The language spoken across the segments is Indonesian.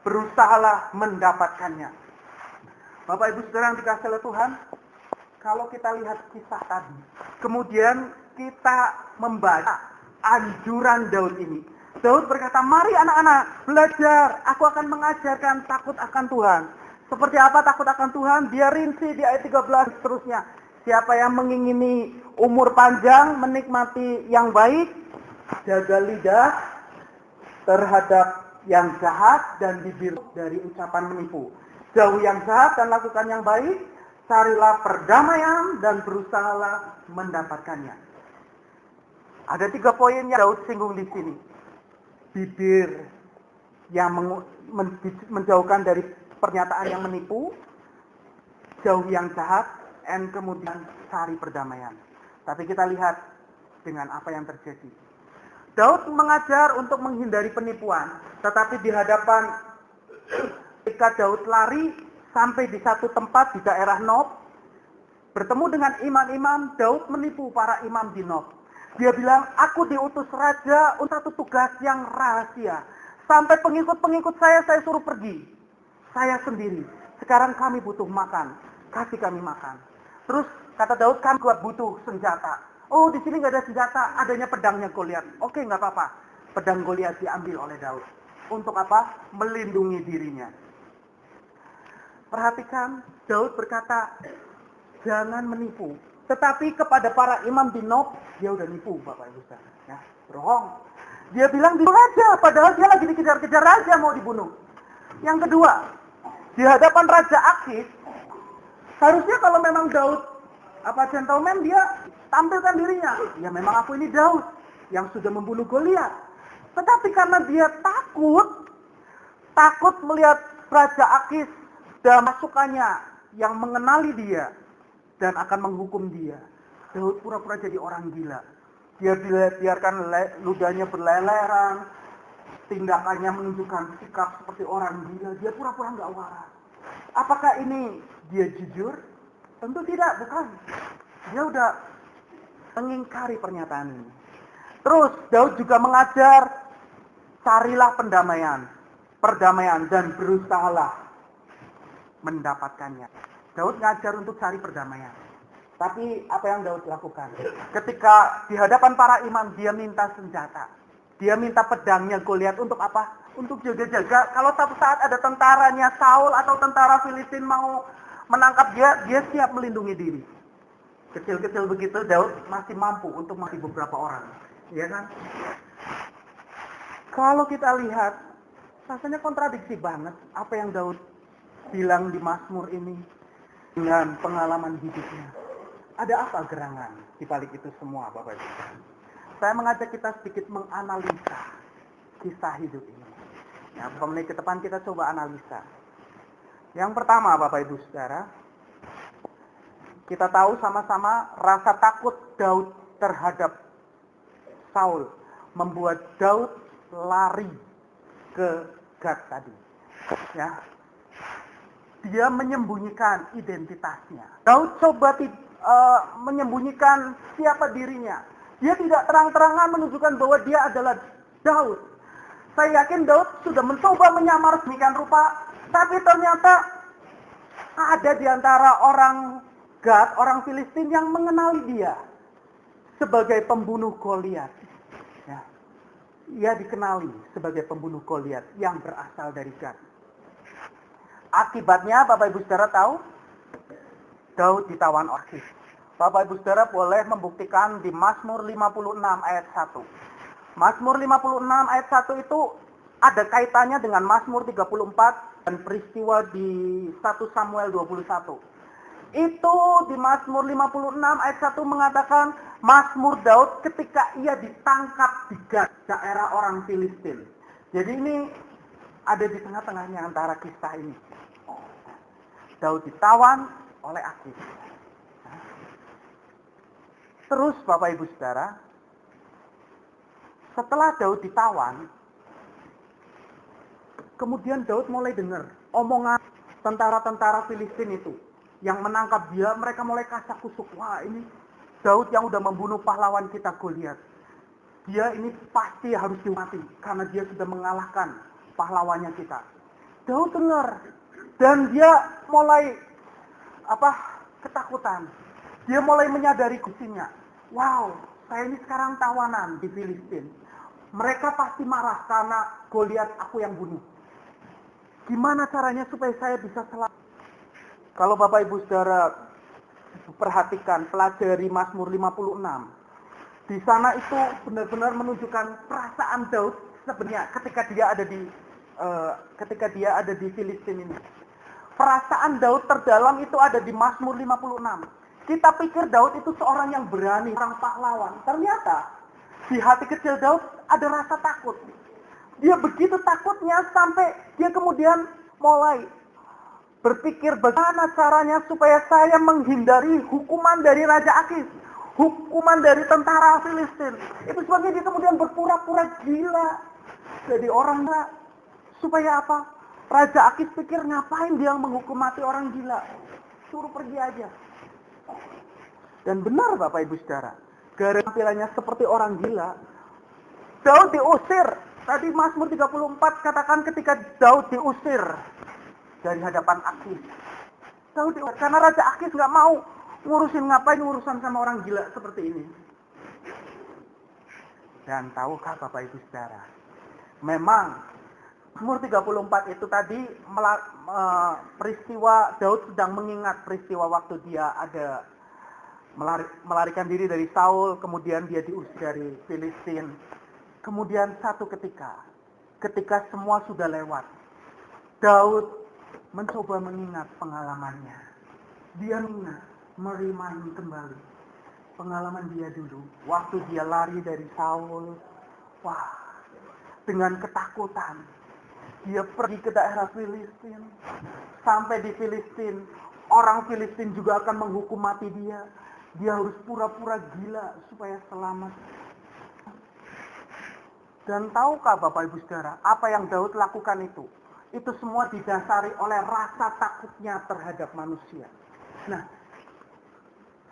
berusahalah mendapatkannya. Bapak Ibu Saudara yang dikasihi oleh Tuhan, kalau kita lihat kisah tadi, kemudian kita membaca anjuran Daud ini. Daud berkata, mari anak-anak belajar, aku akan mengajarkan takut akan Tuhan. Seperti apa takut akan Tuhan? Dia rinci di ayat 13 seterusnya. Siapa yang mengingini umur panjang, menikmati yang baik, jaga lidah terhadap yang jahat dan bibir dari ucapan menipu. Jauhi yang jahat dan lakukan yang baik, carilah perdamaian dan berusahalah mendapatkannya. Ada 3 poin yang Daud singgung di sini. Bibir yang menjauhkan dari pernyataan yang menipu, jauhi yang jahat, dan kemudian cari perdamaian. Tapi kita lihat dengan apa yang terjadi. Daud mengajar untuk menghindari penipuan, tetapi di hadapan ketika Daud lari sampai di satu tempat di daerah Nob, bertemu dengan imam-imam, Daud menipu para imam di Nob. Dia bilang, aku diutus raja untuk satu tugas yang rahasia. Sampai pengikut-pengikut saya suruh pergi. Saya sendiri. Sekarang kami butuh makan. Kasih kami makan. Terus kata Daud, kami butuh senjata. Oh, di sini nggak ada senjata, adanya pedangnya Goliat. Oke, nggak apa-apa. Pedang Goliat diambil oleh Daud. Untuk apa? Melindungi dirinya. Perhatikan, Daud berkata, jangan menipu. Tetapi kepada para imam di Nob, dia udah nipu, Bapak Ibu Saudara. Ya, bohong. Dia bilang dibunuh raja, padahal dia lagi dikejar-kejar raja mau dibunuh. Yang kedua, di hadapan Raja Akis, harusnya kalau memang Daud gentleman, dia tampilkan dirinya. Ya memang aku ini Daud yang sudah membunuh Goliat. Tetapi karena dia takut melihat Raja Akis dan masukannya yang mengenali dia dan akan menghukum dia. Daud pura-pura jadi orang gila. Dia biarkan ludahnya berleleran, tindakannya menunjukkan sikap seperti orang gila. Dia pura-pura nggak waras. Apakah ini dia jujur? Tentu tidak, bukan. Dia udah mengingkari pernyataan ini. Terus Daud juga mengajar, carilah perdamaian dan berusahalah mendapatkannya. Daud ngajar untuk cari perdamaian. Tapi apa yang Daud lakukan? Ketika di hadapan para imam, dia minta senjata. Dia minta pedangnya Goliat untuk apa? Untuk jaga-jaga. Kalau satu saat ada tentaranya Saul atau tentara Filistin mau menangkap dia siap melindungi diri. Kecil-kecil begitu, Daud masih mampu untuk mati beberapa orang. Ya kan? Kalau kita lihat, rasanya kontradiksi banget apa yang Daud bilang di Mazmur ini dengan pengalaman hidupnya. Ada apa gerangan di balik itu semua, Bapak Ibu? Saya mengajak kita sedikit menganalisa kisah hidup ini. Ya, beberapa menit ke depan kita coba analisa. Yang pertama, Bapak Ibu Saudara, kita tahu sama-sama rasa takut Daud terhadap Saul membuat Daud lari ke Gad tadi. Ya. Dia menyembunyikan identitasnya. Daud coba menyembunyikan siapa dirinya. Dia tidak terang-terangan menunjukkan bahwa dia adalah Daud. Saya yakin Daud sudah mencoba menyamar sedemikian rupa, tapi ternyata ada di antara orang Gad, orang Filistin yang mengenali dia sebagai pembunuh Goliat. Ya. Ia dikenali sebagai pembunuh Goliat yang berasal dari Gad. Akibatnya, Bapak Ibu Saudara tahu, Daud ditawan Akis. Bapak Ibu Saudara boleh membuktikan di Mazmur 56 ayat 1. Mazmur 56 ayat 1 itu ada kaitannya dengan Mazmur 34 dan peristiwa di 1 Samuel 21. Itu di Mazmur 56 ayat 1 mengatakan Mazmur Daud ketika ia ditangkap di Gad, daerah orang Filistin. Jadi ini ada di tengah-tengahnya antara kisah ini. Daud ditawan oleh Akis. Terus Bapak Ibu Saudara, setelah Daud ditawan, kemudian Daud mulai dengar omongan tentara-tentara Filistin itu yang menangkap dia. Mereka mulai kasak-kusuk, wah ini Daud yang udah membunuh pahlawan kita Goliat. Dia ini pasti harus dimati karena dia sudah mengalahkan pahlawannya kita. Daud dengar dan dia mulai ketakutan. Dia mulai menyadari kusinya. Wow, saya ini sekarang tawanan di Filistin. Mereka pasti marah karena Goliat aku yang bunuh. Gimana caranya supaya saya bisa selamat? Kalau Bapak Ibu Saudara perhatikan, pelajari Mazmur 56. Di sana itu benar-benar menunjukkan perasaan Daud sebenarnya ketika dia ada di Filistin ini. Perasaan Daud terdalam itu ada di Mazmur 56. Kita pikir Daud itu seorang yang berani, orang pahlawan. Ternyata di hati kecil Daud ada rasa takut. Dia begitu takutnya sampai dia kemudian mulai berpikir bagaimana caranya supaya saya menghindari hukuman dari Raja Akis, hukuman dari tentara Filistin. Itu sebabnya dia kemudian berpura-pura gila. Jadi orang gila. Supaya apa? Raja Akis pikir ngapain dia menghukum mati orang gila. Suruh pergi aja. Dan benar Bapak Ibu Saudara. Gara tampilannya seperti orang gila, Daud diusir. Tadi Mazmur 34 katakan ketika Daud diusir dari hadapan Akis. Daud diusir karena Raja Akis nggak mau ngapain urusan sama orang gila seperti ini. Dan tahukah Bapak Ibu Saudara, memang Mazmur 34 itu tadi peristiwa Daud sedang mengingat peristiwa waktu dia ada melarikan diri dari Saul, kemudian dia diusir dari Filistin. Kemudian satu ketika semua sudah lewat, Daud mencoba mengingat pengalamannya. Dia merimain kembali pengalaman dia dulu, waktu dia lari dari Saul. Wah, dengan ketakutan, dia pergi ke daerah Filistin. Sampai di Filistin, orang Filistin juga akan menghukum mati dia. Dia harus pura-pura gila supaya selamat. Dan tahukah Bapak Ibu Saudara, apa yang Daud lakukan itu? Itu semua didasari oleh rasa takutnya terhadap manusia. Nah,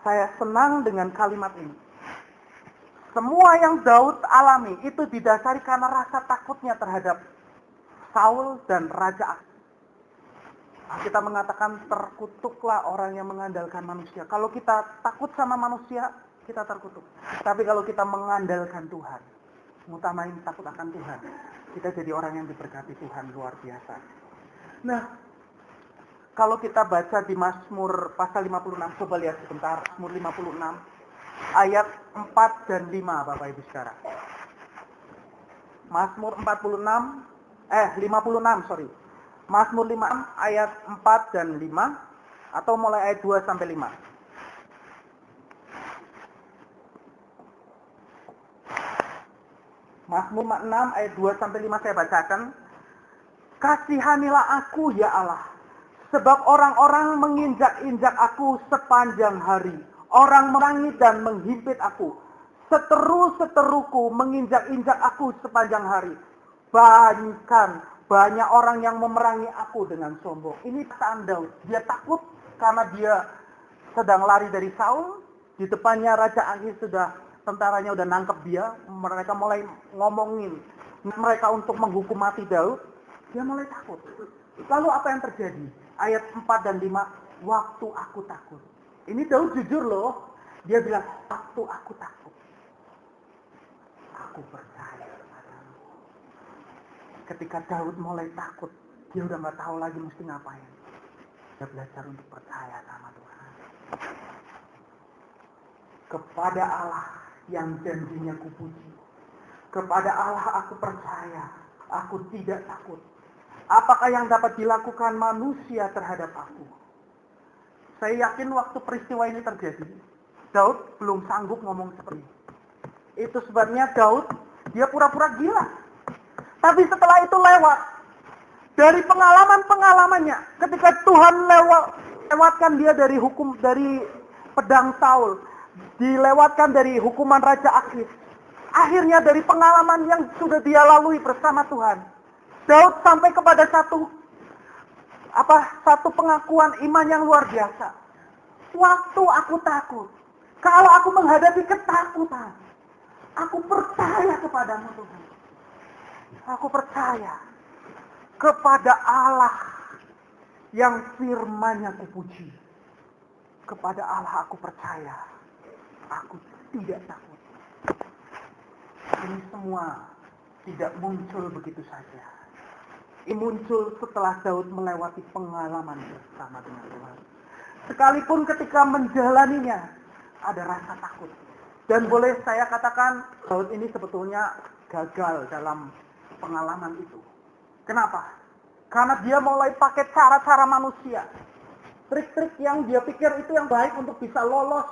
saya senang dengan kalimat ini. Semua yang Daud alami itu didasari karena rasa takutnya terhadap Saul dan Raja Akis. Kita mengatakan terkutuklah orang yang mengandalkan manusia. Kalau kita takut sama manusia, kita terkutuk. Tapi kalau kita mengandalkan Tuhan, mengutamain takut akan Tuhan, kita jadi orang yang diberkati Tuhan luar biasa. Nah, kalau kita baca di Mazmur pasal 56, coba lihat sebentar, Mazmur 56, ayat 4 dan 5 Bapak Ibu Saudara. Mazmur 56, Mazmur 56 ayat 4 dan 5, atau mulai ayat 2 sampai 5. Mazmur 56 ayat 2 sampai 5 saya bacakan. Kasihanilah aku ya Allah, sebab orang-orang menginjak-injak aku sepanjang hari. Orang merangi dan menghimpit aku. Seteru-seteruku menginjak-injak aku sepanjang hari. Banyak orang yang memerangi aku dengan sombong. Ini perasaan Daud. Dia takut karena dia sedang lari dari Saul. Di depannya Raja Akis tentaranya udah nangkep dia. Mereka mulai ngomongin mereka untuk menghukum mati Daud. Dia mulai takut. Lalu apa yang terjadi? Ayat 4 dan 5. Waktu aku takut. Ini Daud jujur loh. Dia bilang, waktu aku takut, aku percaya kepadamu. Ketika Daud mulai takut, dia udah gak tahu lagi mesti ngapain. Dia belajar untuk percaya sama Tuhan. Kepada Allah yang janjinya kupuji. Kepada Allah aku percaya. Aku tidak takut. Apakah yang dapat dilakukan manusia terhadap aku? Saya yakin waktu peristiwa ini terjadi, Daud belum sanggup ngomong seperti itu. Itu sebabnya Daud, dia pura-pura gila. Tapi setelah itu lewat. Dari pengalaman-pengalamannya, ketika Tuhan lewatkan dia dari pedang Saul, dilewatkan dari hukuman Raja Akis. Akhirnya dari pengalaman yang sudah dia lalui bersama Tuhan, Daud sampai kepada satu pengakuan iman yang luar biasa. Waktu aku takut, kalau aku menghadapi ketakutan, aku percaya kepadamu Tuhan. Aku percaya. kepada Allah yang firman-Nya kupuji. Kepada Allah aku percaya. Aku tidak takut. Ini semua tidak muncul begitu saja. Ini muncul setelah Daud melewati pengalaman bersama dengan Tuhan. Sekalipun ketika menjalaninya, ada rasa takut. Dan boleh saya katakan, Daud ini sebetulnya gagal dalam pengalaman itu. Kenapa? Karena dia mulai pakai cara-cara manusia. Trik-trik yang dia pikir itu yang baik untuk bisa lolos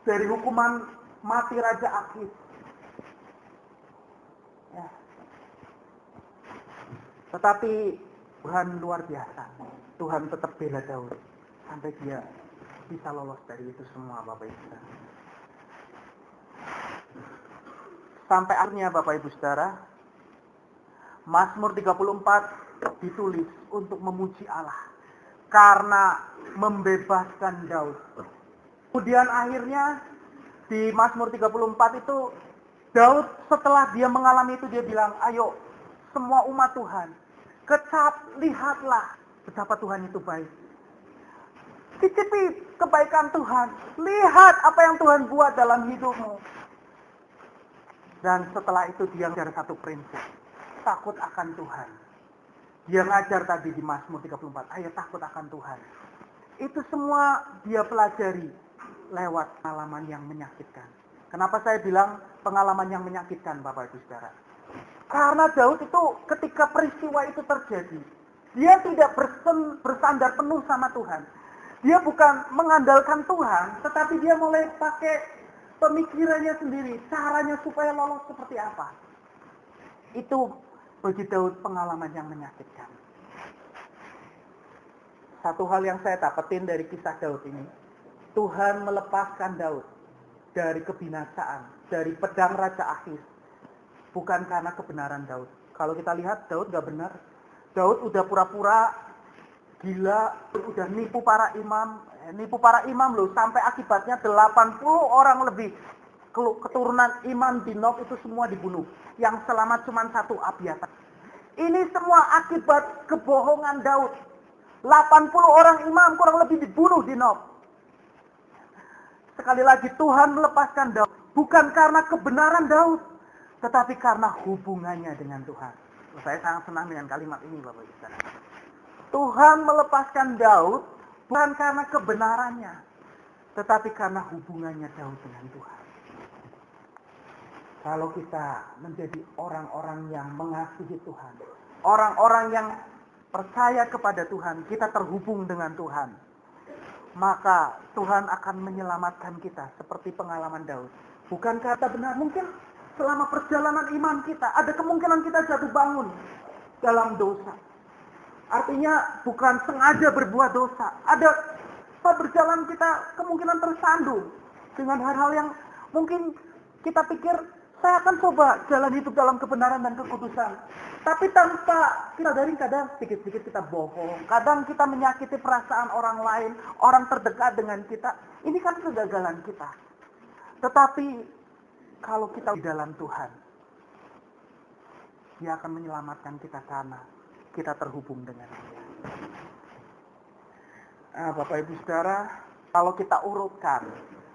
dari hukuman mati Raja Akis. Ya. Tetapi Tuhan luar biasa. Tuhan tetap bela Daud sampai dia bisa lolos dari itu semua, Bapak Ibu Saudara. Sampai akhirnya Bapak Ibu Saudara, Mazmur 34 ditulis untuk memuji Allah karena membebaskan Daud. Kemudian akhirnya di Mazmur 34 itu Daud setelah dia mengalami itu dia bilang, ayo semua umat Tuhan, lihatlah betapa Tuhan itu baik. Cicipi kebaikan Tuhan, lihat apa yang Tuhan buat dalam hidupmu. Dan setelah itu dia ngajar satu prinsip, takut akan Tuhan. Dia ngajar tadi di Mazmur 34, ayo takut akan Tuhan. Itu semua dia pelajari lewat pengalaman yang menyakitkan. Kenapa saya bilang pengalaman yang menyakitkan, Bapak Ibu Saudara? Karena Daud itu ketika peristiwa itu terjadi, dia tidak bersandar penuh sama Tuhan. Dia bukan mengandalkan Tuhan, tetapi dia mulai pakai pemikirannya sendiri, caranya supaya lolos seperti apa. Itu bagi Daud pengalaman yang menyakitkan. Satu hal yang saya dapetin dari kisah Daud ini, Tuhan melepaskan Daud dari kebinasaan, dari pedang Raja Akis, bukan karena kebenaran Daud. Kalau kita lihat Daud gak benar. Daud udah pura-pura gila, udah nipu para imam loh, sampai akibatnya 80 orang lebih keturunan imam di Nob itu semua dibunuh. Yang selamat cuma satu, Abiatar. Ini semua akibat kebohongan Daud. 80 orang imam kurang lebih dibunuh di Nob. Sekali lagi Tuhan melepaskan Daud bukan karena kebenaran Daud, tetapi karena hubungannya dengan Tuhan. Saya sangat senang dengan kalimat ini, Bapak Ibu Saudara. Tuhan melepaskan Daud bukan karena kebenarannya, tetapi karena hubungannya Daud dengan Tuhan. Kalau kita menjadi orang-orang yang mengasihi Tuhan, orang-orang yang percaya kepada Tuhan, kita terhubung dengan Tuhan, maka Tuhan akan menyelamatkan kita seperti pengalaman Daud. Bukan kata benar, mungkin selama perjalanan iman kita, ada kemungkinan kita jatuh bangun dalam dosa. Artinya bukan sengaja berbuat dosa. Ada berjalan kita kemungkinan tersandung dengan hal-hal yang mungkin kita pikir, saya akan coba jalan hidup dalam kebenaran dan kekudusan. Tapi tanpa kita sadari kadang sedikit-sedikit kita bohong. Kadang kita menyakiti perasaan orang lain, orang terdekat dengan kita. Ini kan kegagalan kita. Tetapi kalau kita di dalam Tuhan, Dia akan menyelamatkan kita karena kita terhubung dengan Dia. Bapak Ibu Saudara, kalau kita urutkan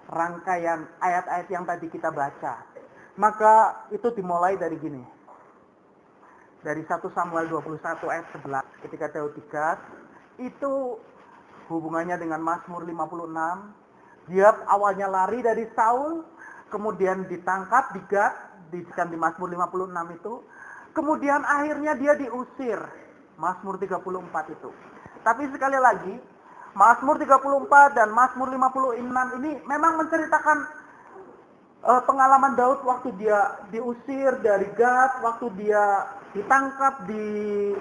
rangkaian ayat-ayat yang tadi kita baca, maka itu dimulai dari gini. Dari 1 Samuel 21 ayat 11, ketika Daud digat, itu hubungannya dengan Mazmur 56. Dia awalnya lari dari Saul, kemudian ditangkap, digat, di Mazmur 56 itu. Kemudian akhirnya dia diusir, Mazmur 34 itu. Tapi sekali lagi, Mazmur 34 dan Mazmur 56 ini memang menceritakan pengalaman Daud waktu dia diusir dari Gad, waktu dia ditangkap di